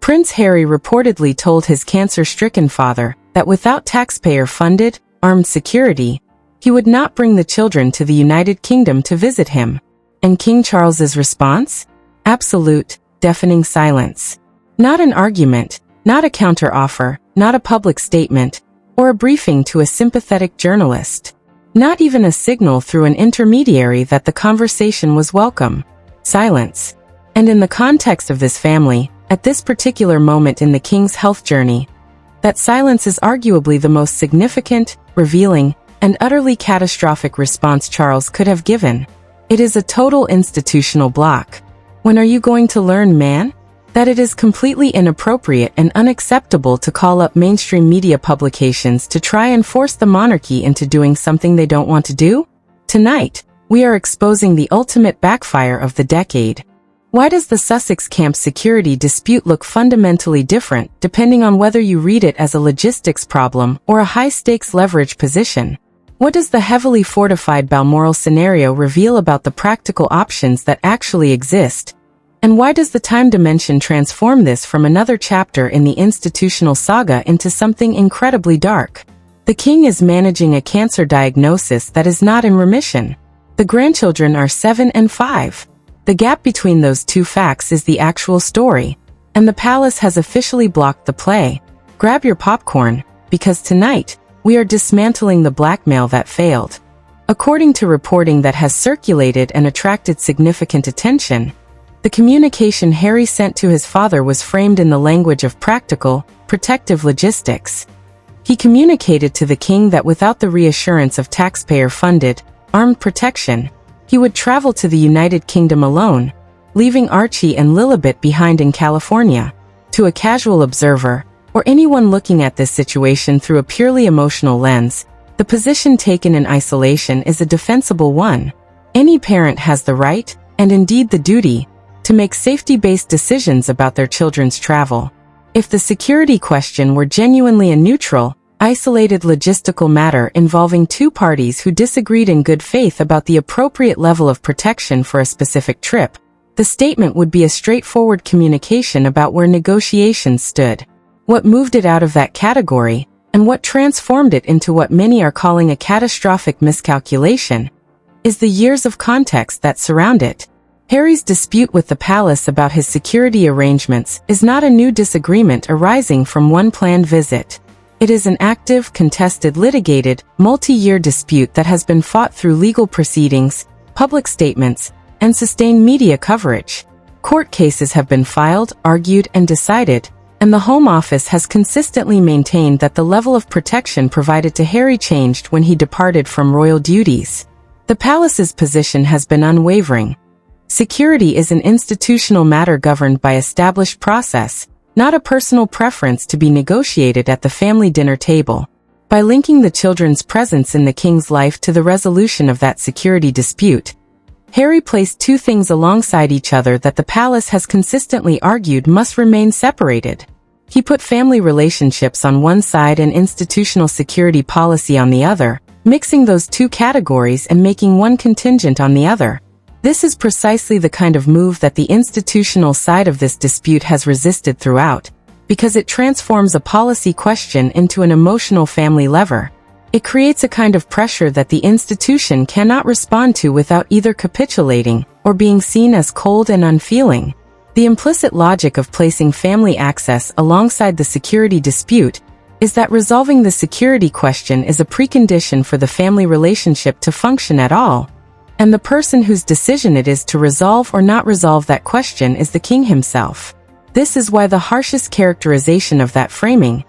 Prince Harry reportedly told his cancer-stricken father that without taxpayer-funded, armed security, he would not bring the children to the United Kingdom to visit him. And King Charles's response? Absolute, deafening silence. Not an argument, not a counter-offer, not a public statement, or a briefing to a sympathetic journalist. Not even a signal through an intermediary that the conversation was welcome. Silence. And in the context of this family, at this particular moment in the king's health journey, that silence is arguably the most significant, revealing, and utterly catastrophic response Charles could have given. It is a total institutional block. When are you going to learn, man? That it is completely inappropriate and unacceptable to call up mainstream media publications to try and force the monarchy into doing something they don't want to do? Tonight, we are exposing the ultimate backfire of the decade. Why does the Sussex camp's security dispute look fundamentally different depending on whether you read it as a logistics problem or a high-stakes leverage position? What does the heavily fortified Balmoral scenario reveal about the practical options that actually exist? And why does the time dimension transform this from another chapter in the institutional saga into something incredibly dark? The king is managing a cancer diagnosis that is not in remission. The grandchildren are 7 and 5. The gap between those two facts is the actual story, and the palace has officially blocked the play. Grab your popcorn, because tonight, we are dismantling the blackmail that failed. According to reporting that has circulated and attracted significant attention, the communication Harry sent to his father was framed in the language of practical, protective logistics. He communicated to the king that without the reassurance of taxpayer-funded, armed protection, he would travel to the United Kingdom alone, leaving Archie and Lilibet behind in California. To a casual observer, or anyone looking at this situation through a purely emotional lens, the position taken in isolation is a defensible one. Any parent has the right, and indeed the duty, to make safety-based decisions about their children's travel. If the security question were genuinely a neutral, isolated logistical matter involving two parties who disagreed in good faith about the appropriate level of protection for a specific trip, the statement would be a straightforward communication about where negotiations stood. What moved it out of that category, and what transformed it into what many are calling a catastrophic miscalculation, is the years of context that surround it. Harry's dispute with the palace about his security arrangements is not a new disagreement arising from one planned visit. It is an active, contested, litigated, multi-year dispute that has been fought through legal proceedings, public statements, and sustained media coverage. Court cases have been filed, argued, and decided, and the Home Office has consistently maintained that the level of protection provided to Harry changed when he departed from royal duties. The palace's position has been unwavering. Security is an institutional matter governed by established process, not a personal preference to be negotiated at the family dinner table. By linking the children's presence in the king's life to the resolution of that security dispute, Harry placed two things alongside each other that the palace has consistently argued must remain separated. He put family relationships on one side and institutional security policy on the other, mixing those two categories and making one contingent on the other. This is precisely the kind of move that the institutional side of this dispute has resisted throughout, because it transforms a policy question into an emotional family lever. It creates a kind of pressure that the institution cannot respond to without either capitulating or being seen as cold and unfeeling. The implicit logic of placing family access alongside the security dispute is that resolving the security question is a precondition for the family relationship to function at all. And the person whose decision it is to resolve or not resolve that question is the king himself. This is why the harshest characterization of that framing,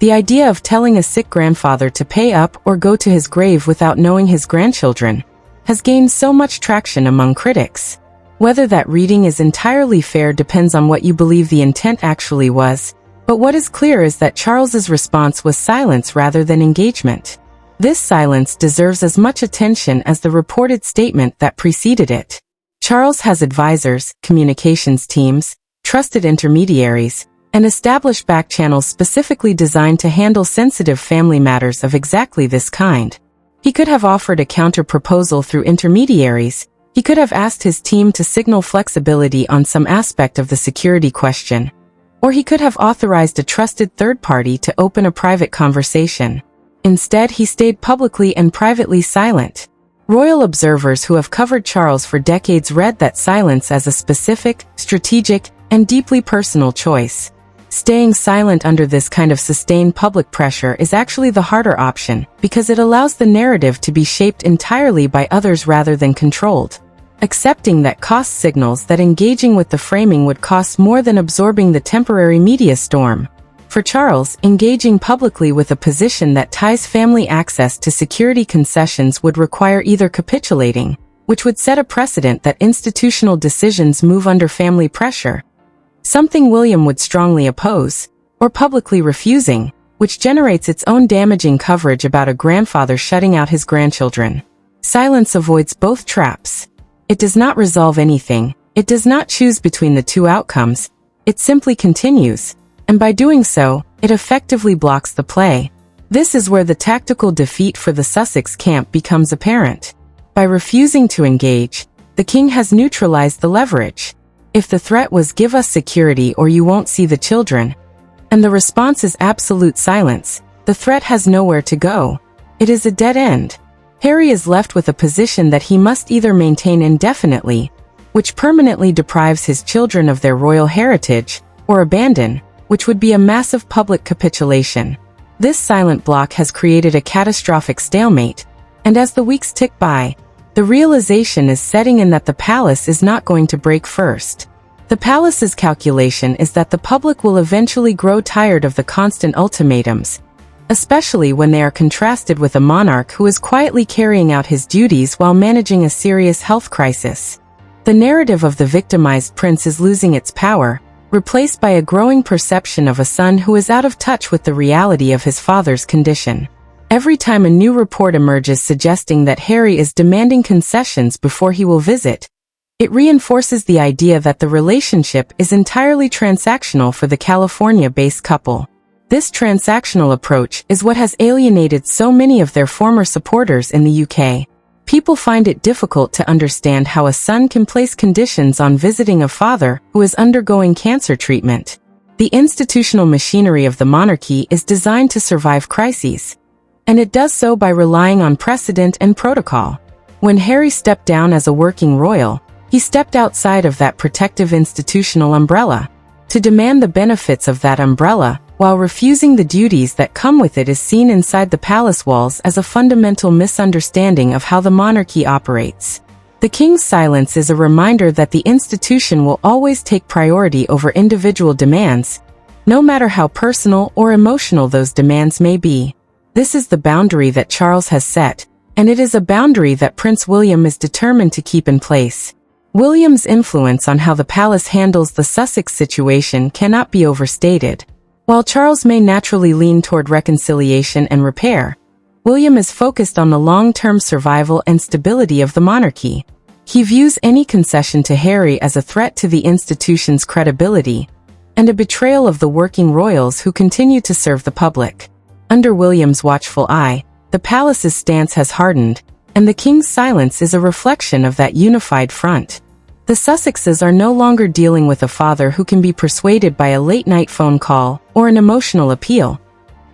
the idea of telling a sick grandfather to pay up or go to his grave without knowing his grandchildren, has gained so much traction among critics. Whether that reading is entirely fair depends on what you believe the intent actually was, but what is clear is that Charles's response was silence rather than engagement. This silence deserves as much attention as the reported statement that preceded it. Charles has advisors, communications teams, trusted intermediaries, and established back channels specifically designed to handle sensitive family matters of exactly this kind. He could have offered a counter-proposal through intermediaries. He could have asked his team to signal flexibility on some aspect of the security question. Or he could have authorized a trusted third party to open a private conversation. Instead, he stayed publicly and privately silent. Royal observers who have covered Charles for decades read that silence as a specific, strategic, and deeply personal choice. Staying silent under this kind of sustained public pressure is actually the harder option, because it allows the narrative to be shaped entirely by others rather than controlled. Accepting that cost signals that engaging with the framing would cost more than absorbing the temporary media storm. For Charles, engaging publicly with a position that ties family access to security concessions would require either capitulating, which would set a precedent that institutional decisions move under family pressure, something William would strongly oppose, or publicly refusing, which generates its own damaging coverage about a grandfather shutting out his grandchildren. Silence avoids both traps. It does not resolve anything, it does not choose between the two outcomes, it simply continues, and by doing so, it effectively blocks the play. This is where the tactical defeat for the Sussex camp becomes apparent. By refusing to engage, the king has neutralized the leverage. If the threat was "give us security or you won't see the children," and the response is absolute silence, the threat has nowhere to go. It is a dead end. Harry is left with a position that he must either maintain indefinitely, which permanently deprives his children of their royal heritage, or abandon, which would be a massive public capitulation. This silent block has created a catastrophic stalemate, and as the weeks tick by, the realization is setting in that the palace is not going to break first. The palace's calculation is that the public will eventually grow tired of the constant ultimatums, especially when they are contrasted with a monarch who is quietly carrying out his duties while managing a serious health crisis. The narrative of the victimized prince is losing its power, replaced by a growing perception of a son who is out of touch with the reality of his father's condition. Every time a new report emerges suggesting that Harry is demanding concessions before he will visit, it reinforces the idea that the relationship is entirely transactional for the California-based couple. This transactional approach is what has alienated so many of their former supporters in the UK. People find it difficult to understand how a son can place conditions on visiting a father who is undergoing cancer treatment. The institutional machinery of the monarchy is designed to survive crises, and it does so by relying on precedent and protocol. When Harry stepped down as a working royal, he stepped outside of that protective institutional umbrella. To demand the benefits of that umbrella, while refusing the duties that come with it, is seen inside the palace walls as a fundamental misunderstanding of how the monarchy operates. The king's silence is a reminder that the institution will always take priority over individual demands, no matter how personal or emotional those demands may be. This is the boundary that Charles has set, and it is a boundary that Prince William is determined to keep in place. William's influence on how the palace handles the Sussex situation cannot be overstated. While Charles may naturally lean toward reconciliation and repair, William is focused on the long-term survival and stability of the monarchy. He views any concession to Harry as a threat to the institution's credibility, and a betrayal of the working royals who continue to serve the public. Under William's watchful eye, the palace's stance has hardened, and the king's silence is a reflection of that unified front. The Sussexes are no longer dealing with a father who can be persuaded by a late-night phone call or an emotional appeal.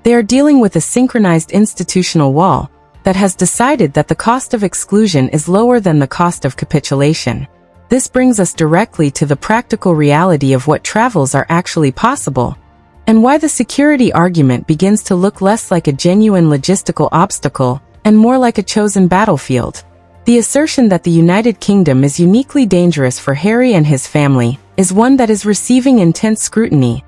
They are dealing with a synchronized institutional wall that has decided that the cost of exclusion is lower than the cost of capitulation. This brings us directly to the practical reality of what travels are actually possible, and why the security argument begins to look less like a genuine logistical obstacle and more like a chosen battlefield. The assertion that the United Kingdom is uniquely dangerous for Harry and his family is one that is receiving intense scrutiny,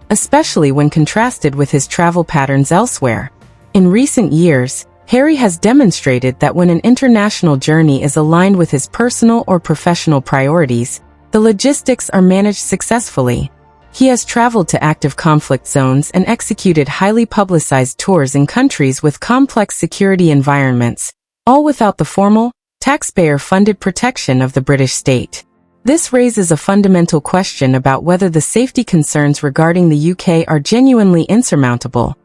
especially when contrasted with his travel patterns elsewhere. In recent years, Harry has demonstrated that when an international journey is aligned with his personal or professional priorities, the logistics are managed successfully. He has traveled to active conflict zones and executed highly publicized tours in countries with complex security environments, all without the formal, taxpayer-funded protection of the British state. This raises a fundamental question about whether the safety concerns regarding the UK are genuinely insurmountable,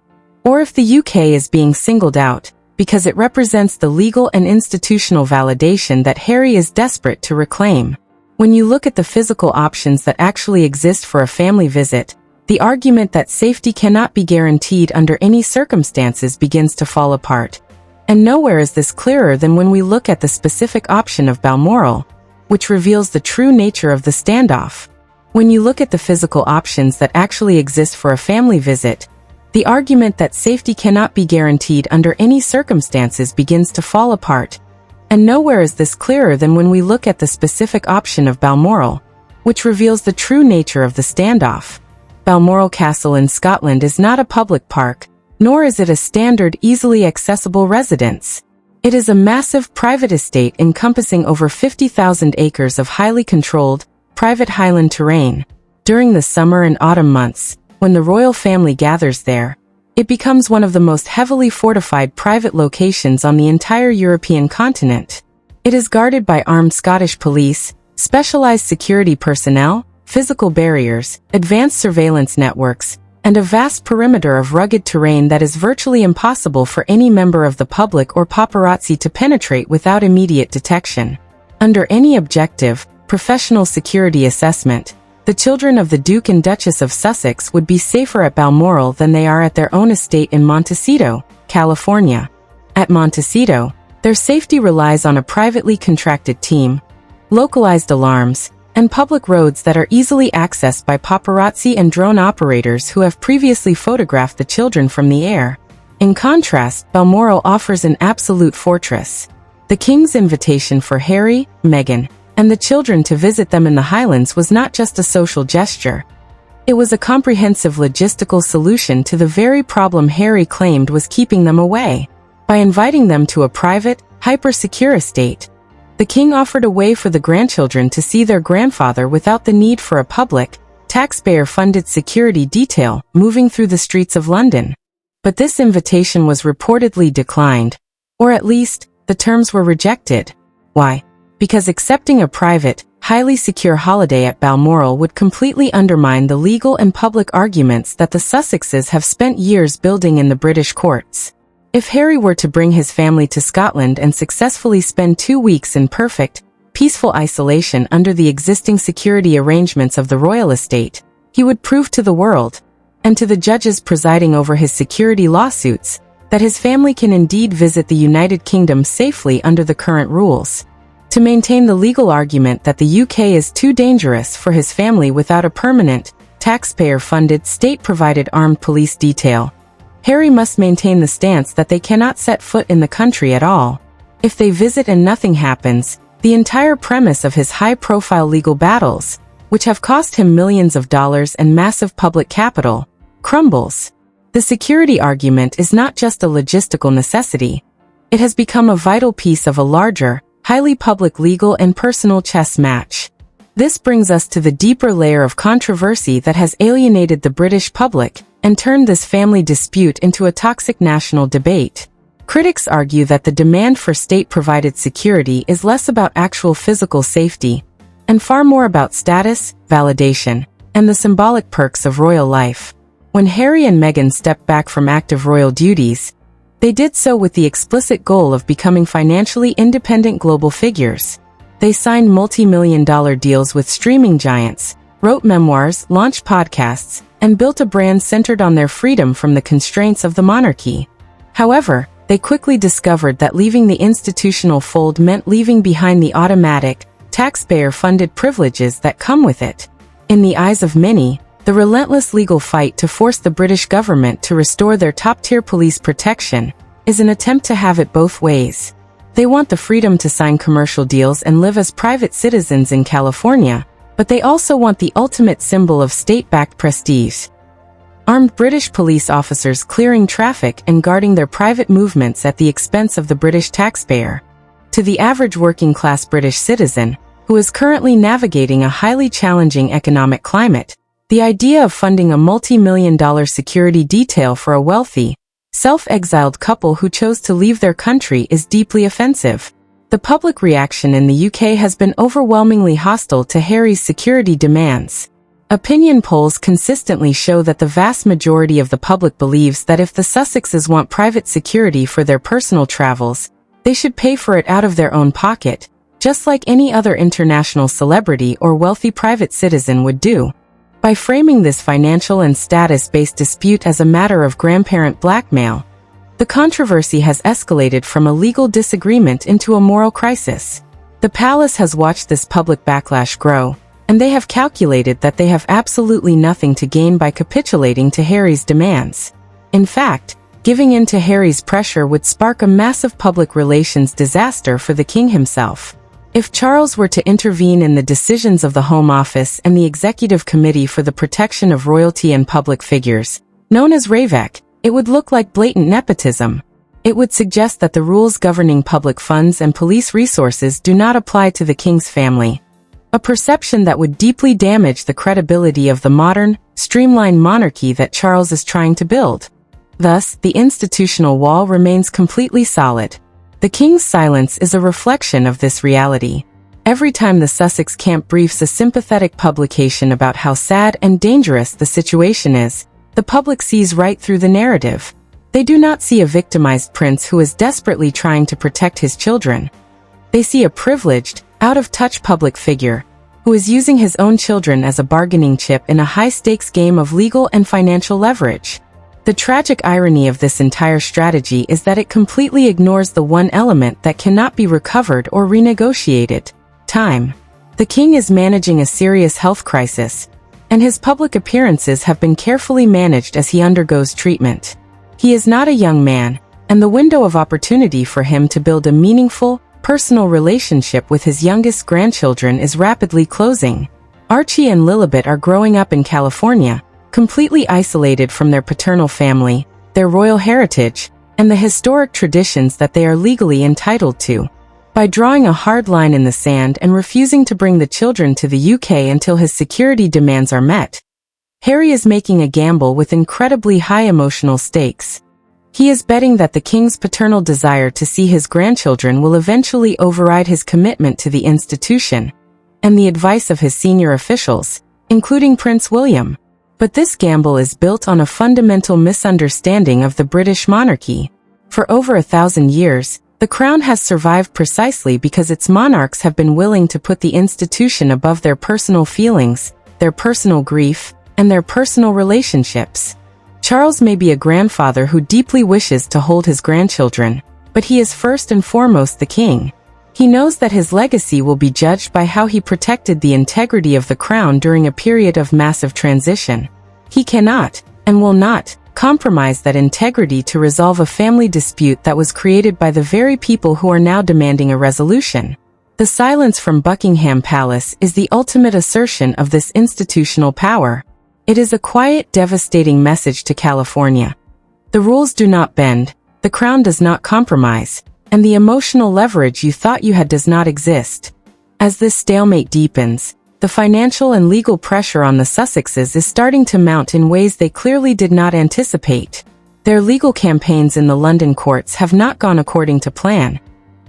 or if the UK is being singled out because it represents the legal and institutional validation that Harry is desperate to reclaim. When you look at the physical options that actually exist for a family visit, the argument that safety cannot be guaranteed under any circumstances begins to fall apart. And nowhere is this clearer than when we look at the specific option of Balmoral, which reveals the true nature of the standoff. When you look at the physical options that actually exist for a family visit, the argument that safety cannot be guaranteed under any circumstances begins to fall apart. And nowhere is this clearer than when we look at the specific option of Balmoral, which reveals the true nature of the standoff. Balmoral Castle in Scotland is not a public park, nor is it a standard, easily accessible residence. It is a massive private estate encompassing over 50,000 acres of highly controlled, private highland terrain. During the summer and autumn months, when the royal family gathers there, it becomes one of the most heavily fortified private locations on the entire European continent. It is guarded by armed Scottish police, specialized security personnel, physical barriers, advanced surveillance networks, and a vast perimeter of rugged terrain that is virtually impossible for any member of the public or paparazzi to penetrate without immediate detection. Under any objective, professional security assessment, the children of the Duke and Duchess of Sussex would be safer at Balmoral than they are at their own estate in Montecito, California. At Montecito, their safety relies on a privately contracted team, localized alarms, and public roads that are easily accessed by paparazzi and drone operators who have previously photographed the children from the air. In contrast, Balmoral offers an absolute fortress. The King's invitation for Harry, Meghan, and the children to visit them in the Highlands was not just a social gesture. It was a comprehensive logistical solution to the very problem Harry claimed was keeping them away. By inviting them to a private, hyper-secure estate, the King offered a way for the grandchildren to see their grandfather without the need for a public, taxpayer-funded security detail moving through the streets of London. But this invitation was reportedly declined, or at least, the terms were rejected. Why? Because accepting a private, highly secure holiday at Balmoral would completely undermine the legal and public arguments that the Sussexes have spent years building in the British courts. If Harry were to bring his family to Scotland and successfully spend 2 weeks in perfect, peaceful isolation under the existing security arrangements of the royal estate, he would prove to the world, and to the judges presiding over his security lawsuits, that his family can indeed visit the United Kingdom safely under the current rules. To maintain the legal argument that the UK is too dangerous for his family without a permanent, taxpayer-funded, state-provided armed police detail, Harry must maintain the stance that they cannot set foot in the country at all. If they visit and nothing happens, the entire premise of his high-profile legal battles, which have cost him millions of dollars and massive public capital, crumbles. The security argument is not just a logistical necessity. It has become a vital piece of a larger, highly public legal and personal chess match. This brings us to the deeper layer of controversy that has alienated the British public and turned this family dispute into a toxic national debate. Critics argue that the demand for state-provided security is less about actual physical safety, and far more about status, validation, and the symbolic perks of royal life. When Harry and Meghan stepped back from active royal duties, they did so with the explicit goal of becoming financially independent global figures. They signed multi-million-dollar deals with streaming giants, wrote memoirs, launched podcasts, and built a brand centered on their freedom from the constraints of the monarchy. However, they quickly discovered that leaving the institutional fold meant leaving behind the automatic, taxpayer-funded privileges that come with it. In the eyes of many, the relentless legal fight to force the British government to restore their top-tier police protection is an attempt to have it both ways. They want the freedom to sign commercial deals and live as private citizens in California, but they also want the ultimate symbol of state-backed prestige. Armed British police officers clearing traffic and guarding their private movements at the expense of the British taxpayer. To the average working-class British citizen, who is currently navigating a highly challenging economic climate, the idea of funding a multi-million-dollar security detail for a wealthy, self-exiled couple who chose to leave their country is deeply offensive. The public reaction in the UK has been overwhelmingly hostile to Harry's security demands. Opinion polls consistently show that the vast majority of the public believes that if the Sussexes want private security for their personal travels, they should pay for it out of their own pocket, just like any other international celebrity or wealthy private citizen would do. By framing this financial and status-based dispute as a matter of grandparent blackmail, the controversy has escalated from a legal disagreement into a moral crisis. The palace has watched this public backlash grow, and they have calculated that they have absolutely nothing to gain by capitulating to Harry's demands. In fact, giving in to Harry's pressure would spark a massive public relations disaster for the king himself. If Charles were to intervene in the decisions of the Home Office and the Executive Committee for the Protection of Royalty and Public Figures, known as RAVEC, it would look like blatant nepotism. It would suggest that the rules governing public funds and police resources do not apply to the king's family, a perception that would deeply damage the credibility of the modern, streamlined monarchy that Charles is trying to build. Thus, the institutional wall remains completely solid. The king's silence is a reflection of this reality. Every time the Sussex camp briefs a sympathetic publication about how sad and dangerous the situation is, the public sees right through the narrative. They do not see a victimized prince who is desperately trying to protect his children. They see a privileged, out-of-touch public figure who is using his own children as a bargaining chip in a high-stakes game of legal and financial leverage. The tragic irony of this entire strategy is that it completely ignores the one element that cannot be recovered or renegotiated: time. The king is managing a serious health crisis, and his public appearances have been carefully managed as he undergoes treatment. He is not a young man, and the window of opportunity for him to build a meaningful, personal relationship with his youngest grandchildren is rapidly closing. Archie and Lilibet are growing up in California, completely isolated from their paternal family, their royal heritage, and the historic traditions that they are legally entitled to. By drawing a hard line in the sand and refusing to bring the children to the UK until his security demands are met, Harry is making a gamble with incredibly high emotional stakes. He is betting that the king's paternal desire to see his grandchildren will eventually override his commitment to the institution and the advice of his senior officials, including Prince William. But this gamble is built on a fundamental misunderstanding of the British monarchy. For over 1,000 years, the crown has survived precisely because its monarchs have been willing to put the institution above their personal feelings, their personal grief, and their personal relationships. Charles may be a grandfather who deeply wishes to hold his grandchildren, but he is first and foremost the king. He knows that his legacy will be judged by how he protected the integrity of the crown during a period of massive transition. He cannot, and will not, compromise that integrity to resolve a family dispute that was created by the very people who are now demanding a resolution. The silence from Buckingham Palace is the ultimate assertion of this institutional power. It is a quiet, devastating message to California. The rules do not bend, the crown does not compromise, and the emotional leverage you thought you had does not exist. As this stalemate deepens, the financial and legal pressure on the Sussexes is starting to mount in ways they clearly did not anticipate. Their legal campaigns in the London courts have not gone according to plan,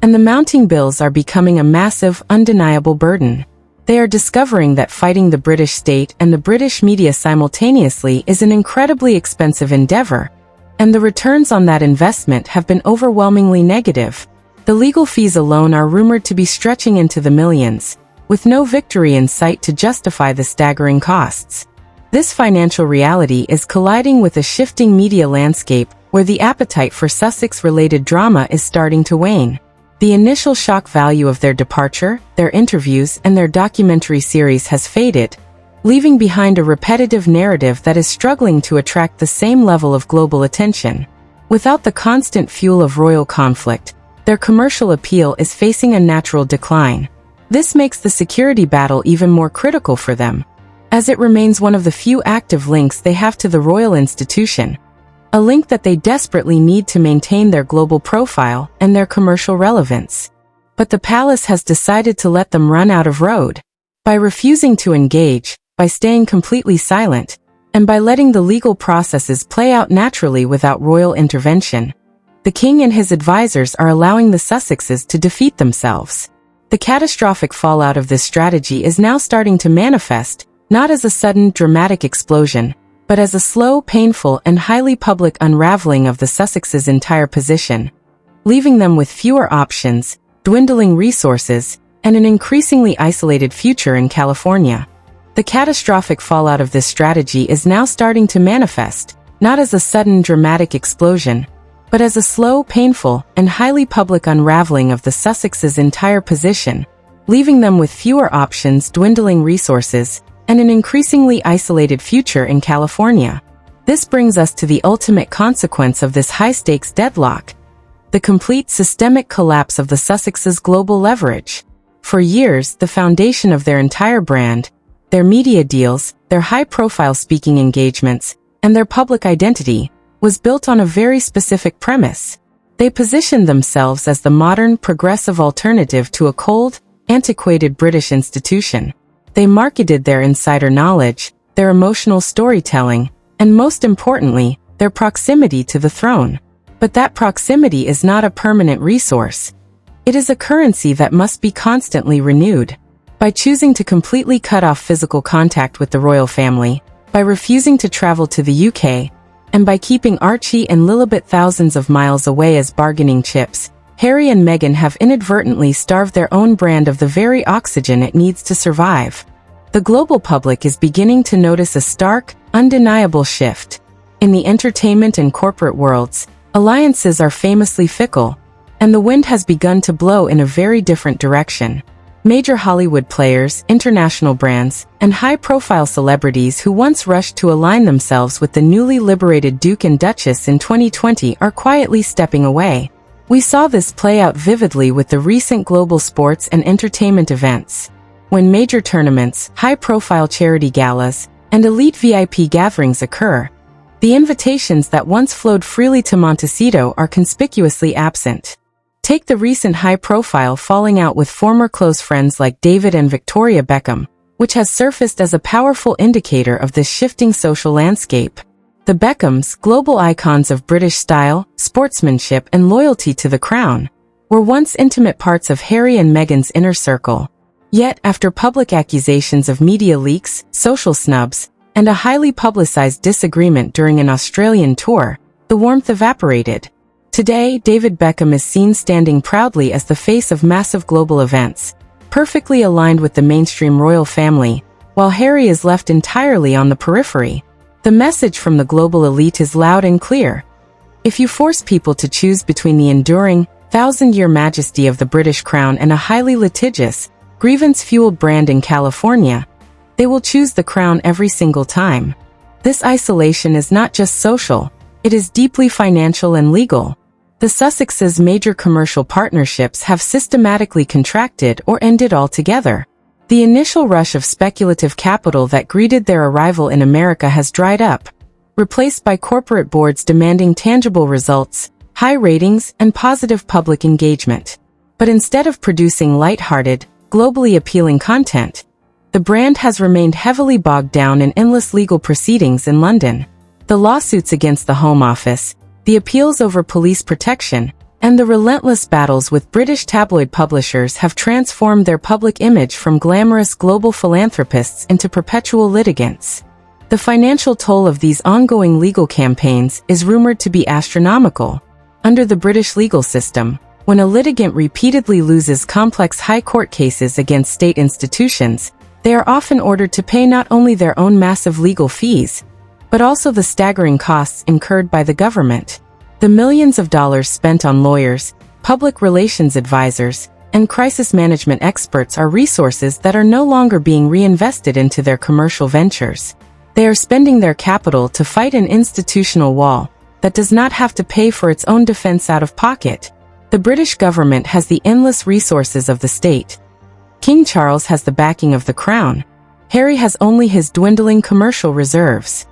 and the mounting bills are becoming a massive, undeniable burden. They are discovering that fighting the British state and the British media simultaneously is an incredibly expensive endeavor, and the returns on that investment have been overwhelmingly negative. The legal fees alone are rumored to be stretching into the millions, with no victory in sight to justify the staggering costs. This financial reality is colliding with a shifting media landscape where the appetite for Sussex-related drama is starting to wane. The initial shock value of their departure, their interviews, and their documentary series has faded, leaving behind a repetitive narrative that is struggling to attract the same level of global attention. Without the constant fuel of royal conflict, their commercial appeal is facing a natural decline. This makes the security battle even more critical for them, as it remains one of the few active links they have to the royal institution, a link that they desperately need to maintain their global profile and their commercial relevance. But the palace has decided to let them run out of road. By refusing to engage, by staying completely silent, and by letting the legal processes play out naturally without royal intervention, the king and his advisors are allowing the Sussexes to defeat themselves. The catastrophic fallout of this strategy is now starting to manifest, not as a sudden, dramatic explosion, but as a slow, painful, and highly public unraveling of the Sussexes' entire position, leaving them with fewer options, dwindling resources, and an increasingly isolated future in California. The catastrophic fallout of this strategy is now starting to manifest, not as a sudden dramatic explosion, but as a slow, painful, and highly public unraveling of the Sussexes' entire position, leaving them with fewer options, dwindling resources, and an increasingly isolated future in California. This brings us to the ultimate consequence of this high-stakes deadlock: the complete systemic collapse of the Sussexes' global leverage. For years, the foundation of their entire brand, their media deals, their high-profile speaking engagements, and their public identity was built on a very specific premise. They positioned themselves as the modern, progressive alternative to a cold, antiquated British institution. They marketed their insider knowledge, their emotional storytelling, and most importantly, their proximity to the throne. But that proximity is not a permanent resource. It is a currency that must be constantly renewed. By choosing to completely cut off physical contact with the royal family, by refusing to travel to the UK, and by keeping Archie and Lilibet thousands of miles away as bargaining chips, Harry and Meghan have inadvertently starved their own brand of the very oxygen it needs to survive. The global public is beginning to notice a stark, undeniable shift. In the entertainment and corporate worlds, alliances are famously fickle, and the wind has begun to blow in a very different direction. Major Hollywood players, international brands, and high-profile celebrities who once rushed to align themselves with the newly liberated Duke and Duchess in 2020 are quietly stepping away. We saw this play out vividly with the recent global sports and entertainment events. When major tournaments, high-profile charity galas, and elite VIP gatherings occur, the invitations that once flowed freely to Montecito are conspicuously absent. Take the recent high-profile falling out with former close friends like David and Victoria Beckham, which has surfaced as a powerful indicator of this shifting social landscape. The Beckhams, global icons of British style, sportsmanship, and loyalty to the crown, were once intimate parts of Harry and Meghan's inner circle. Yet, after public accusations of media leaks, social snubs, and a highly publicized disagreement during an Australian tour, the warmth evaporated. Today, David Beckham is seen standing proudly as the face of massive global events, perfectly aligned with the mainstream royal family, while Harry is left entirely on the periphery. The message from the global elite is loud and clear. If you force people to choose between the enduring, thousand-year majesty of the British crown and a highly litigious, grievance-fueled brand in California, they will choose the crown every single time. This isolation is not just social, it is deeply financial and legal. The Sussexes' major commercial partnerships have systematically contracted or ended altogether. The initial rush of speculative capital that greeted their arrival in America has dried up, replaced by corporate boards demanding tangible results, high ratings, and positive public engagement. But instead of producing light-hearted, globally appealing content, the brand has remained heavily bogged down in endless legal proceedings in London. The lawsuits against the Home Office, the appeals over police protection, and the relentless battles with British tabloid publishers have transformed their public image from glamorous global philanthropists into perpetual litigants. The financial toll of these ongoing legal campaigns is rumored to be astronomical. Under the British legal system, when a litigant repeatedly loses complex high court cases against state institutions, they are often ordered to pay not only their own massive legal fees, but also the staggering costs incurred by the government. The millions of dollars spent on lawyers, public relations advisors, and crisis management experts are resources that are no longer being reinvested into their commercial ventures. They are spending their capital to fight an institutional wall that does not have to pay for its own defense out of pocket. The British government has the endless resources of the state. King Charles has the backing of the crown. Harry has only his dwindling commercial reserves.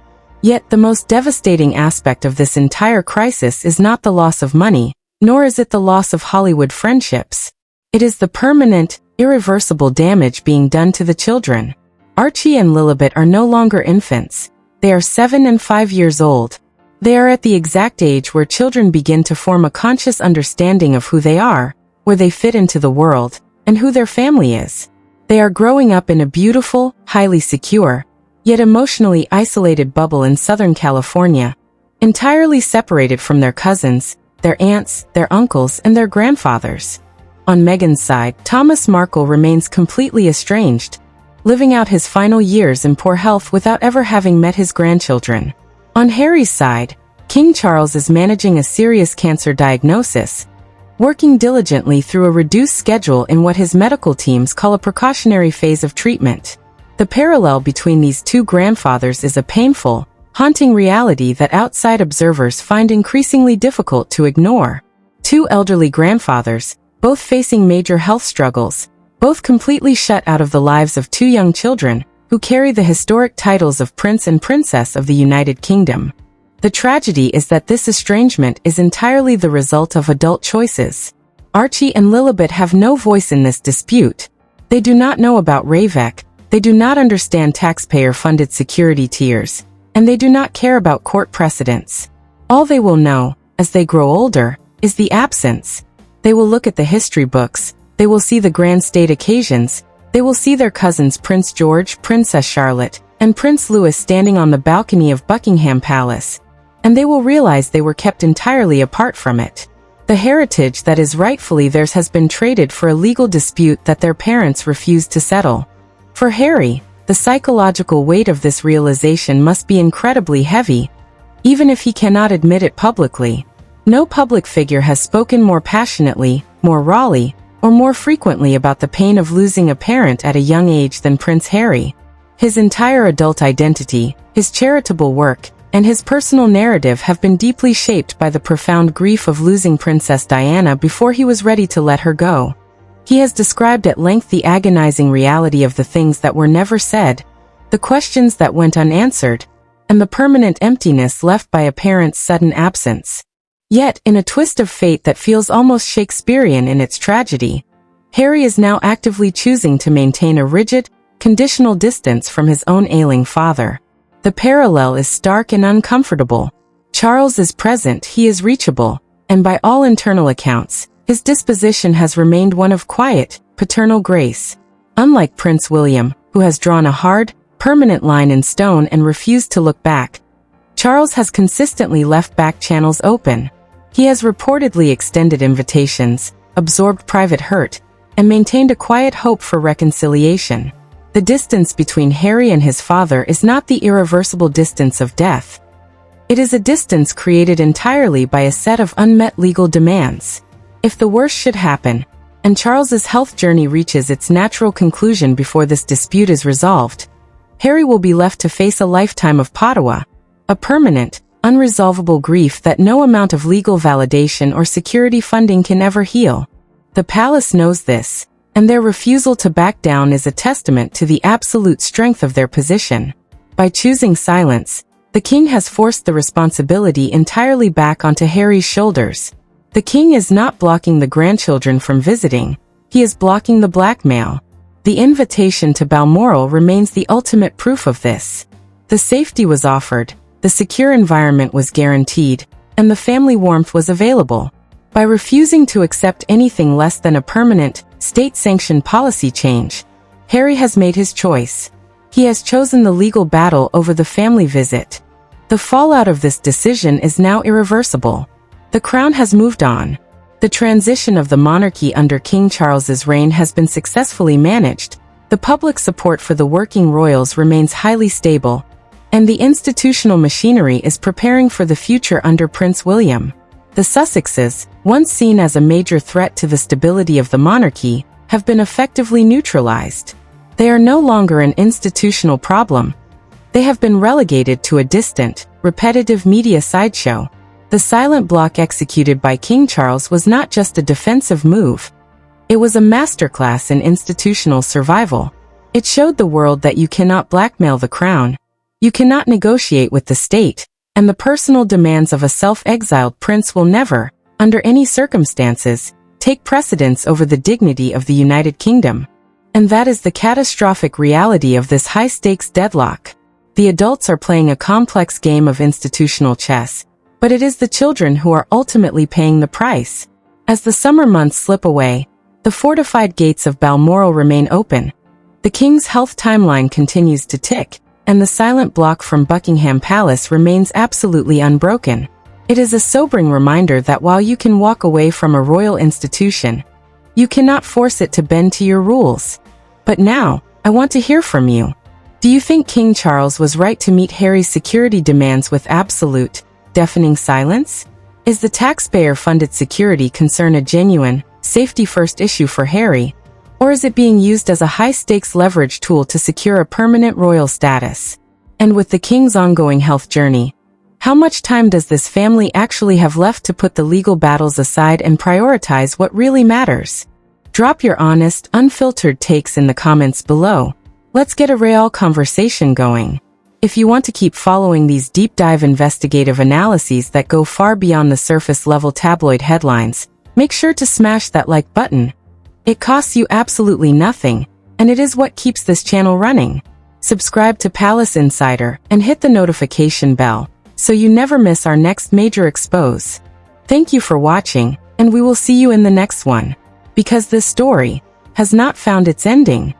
Yet the most devastating aspect of this entire crisis is not the loss of money, nor is it the loss of Hollywood friendships. It is the permanent, irreversible damage being done to the children. Archie and Lilibet are no longer infants. They are 7 and 5 years old. They are at the exact age where children begin to form a conscious understanding of who they are, where they fit into the world, and who their family is. They are growing up in a beautiful, highly secure, yet emotionally isolated bubble in Southern California, entirely separated from their cousins, their aunts, their uncles, and their grandfathers. On Meghan's side, Thomas Markle remains completely estranged. living out his final years in poor health without ever having met his grandchildren. On Harry's side, King Charles is managing a serious cancer diagnosis, working diligently through a reduced schedule in what his medical teams call a precautionary phase of treatment. The parallel between these two grandfathers is a painful, haunting reality that outside observers find increasingly difficult to ignore. Two elderly grandfathers, both facing major health struggles, both completely shut out of the lives of two young children, who carry the historic titles of Prince and Princess of the United Kingdom. The tragedy is that this estrangement is entirely the result of adult choices. Archie and Lilibet have no voice in this dispute. They do not know about Ravek, they do not understand taxpayer-funded security tiers, and they do not care about court precedents. All they will know, as they grow older, is the absence. They will look at the history books, they will see the grand state occasions, they will see their cousins Prince George, Princess Charlotte, and Prince Louis standing on the balcony of Buckingham Palace, and they will realize they were kept entirely apart from it. The heritage that is rightfully theirs has been traded for a legal dispute that their parents refused to settle. For Harry, the psychological weight of this realization must be incredibly heavy, even if he cannot admit it publicly. No public figure has spoken more passionately, more rawly, or more frequently about the pain of losing a parent at a young age than Prince Harry. His entire adult identity, his charitable work, and his personal narrative have been deeply shaped by the profound grief of losing Princess Diana before he was ready to let her go. He has described at length the agonizing reality of the things that were never said, the questions that went unanswered, and the permanent emptiness left by a parent's sudden absence. Yet, in a twist of fate that feels almost Shakespearean in its tragedy, Harry is now actively choosing to maintain a rigid, conditional distance from his own ailing father. The parallel is stark and uncomfortable. Charles is present, he is reachable, and by all internal accounts, his disposition has remained one of quiet, paternal grace. Unlike Prince William, who has drawn a hard, permanent line in stone and refused to look back, Charles has consistently left back channels open. He has reportedly extended invitations, absorbed private hurt, and maintained a quiet hope for reconciliation. The distance between Harry and his father is not the irreversible distance of death. It is a distance created entirely by a set of unmet legal demands. If the worst should happen, and Charles's health journey reaches its natural conclusion before this dispute is resolved, Harry will be left to face a lifetime of Padua, a permanent, unresolvable grief that no amount of legal validation or security funding can ever heal. The palace knows this, and their refusal to back down is a testament to the absolute strength of their position. By choosing silence, the king has forced the responsibility entirely back onto Harry's shoulders. The king is not blocking the grandchildren from visiting, he is blocking the blackmail. The invitation to Balmoral remains the ultimate proof of this. The safety was offered, the secure environment was guaranteed, and the family warmth was available. By refusing to accept anything less than a permanent, state-sanctioned policy change, Harry has made his choice. He has chosen the legal battle over the family visit. The fallout of this decision is now irreversible. The crown has moved on. The transition of the monarchy under King Charles's reign has been successfully managed, the public support for the working royals remains highly stable, and the institutional machinery is preparing for the future under Prince William. The Sussexes, once seen as a major threat to the stability of the monarchy, have been effectively neutralized. They are no longer an institutional problem. They have been relegated to a distant, repetitive media sideshow. The silent block executed by King Charles was not just a defensive move. It was a masterclass in institutional survival. It showed the world that you cannot blackmail the crown. You cannot negotiate with the state, and the personal demands of a self-exiled prince will never, under any circumstances, take precedence over the dignity of the United Kingdom. And that is the catastrophic reality of this high-stakes deadlock. The adults are playing a complex game of institutional chess, but it is the children who are ultimately paying the price. As the summer months slip away, the fortified gates of Balmoral remain open. The king's health timeline continues to tick, and the silent block from Buckingham Palace remains absolutely unbroken. It is a sobering reminder that while you can walk away from a royal institution, you cannot force it to bend to your rules. But now, I want to hear from you. Do you think King Charles was right to meet Harry's security demands with absolute, deafening silence? Is the taxpayer-funded security concern a genuine, safety-first issue for Harry, or is it being used as a high-stakes leverage tool to secure a permanent royal status? And with the king's ongoing health journey, how much time does this family actually have left to put the legal battles aside and prioritize what really matters? Drop your honest, unfiltered takes in the comments below. Let's get a real conversation going. If you want to keep following these deep-dive investigative analyses that go far beyond the surface-level tabloid headlines, make sure to smash that like button. It costs you absolutely nothing, and it is what keeps this channel running. Subscribe to Palace Insider and hit the notification bell so you never miss our next major expose. Thank you for watching, and we will see you in the next one. Because this story has not found its ending.